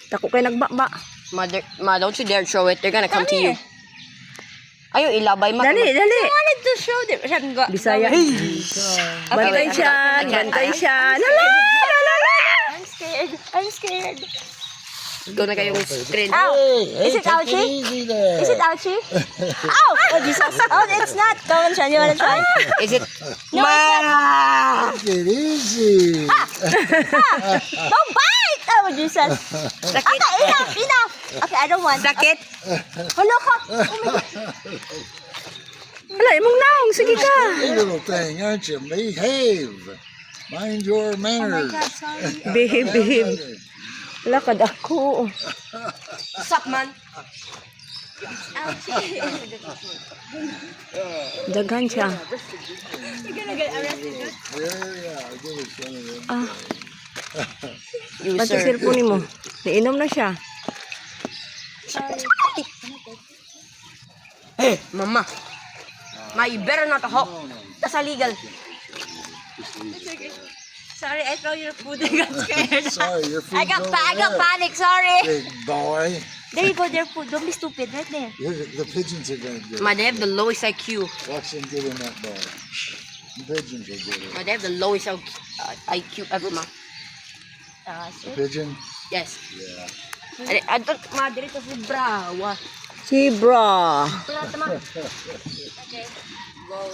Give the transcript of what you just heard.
Tako kay nagbaba. Ma, don't you dare show it. They're gonna come to you. Ayaw, ilabay ma. Dali. I wanted to show them. Bisaya. Bantay siya. Lala. I'm scared. Ikaw na kayong screen. Ow! Hey, Is it take ouchie? easy there. Is it ouchie? Ow! Oh, Jesus. Oh, it's not. Come on, Sean. You wanna try? Is it? No, it's not. Take it easy. Don't bite! Oh, Jesus. Okay, enough. Okay, I don't want. Sakit? Hello ka. Oh, my God. Wala, imong naong. Sige ka. Hey, little thing, aren't you? Behave. Mind your Oh, my manners. God, sorry. Behave. Wala ka dako. What's up, man? Ouchie. Daghan siya. You're gonna get arrested. Yeah, I'll give it some of them. Ah, You, ba't sir. cellphone mo? Nainom na siya. Sorry. Hey, mama. Ma, you better not hawk. That's illegal. Sorry, I throw your food. I got scared. Sorry, your food's I got over there. panic. Sorry. Big boy. There you go, their food. Don't be stupid. Right there. The pigeons are going to get it. Ma, they have the lowest IQ. Watch them get in that ball. The pigeons will get it. Ma, they have the lowest IQ ever, ma. The pigeon? Yes. Yeah. I don't, ma, dito si Brawa. Zebra. Wala, ma. Okay. Go.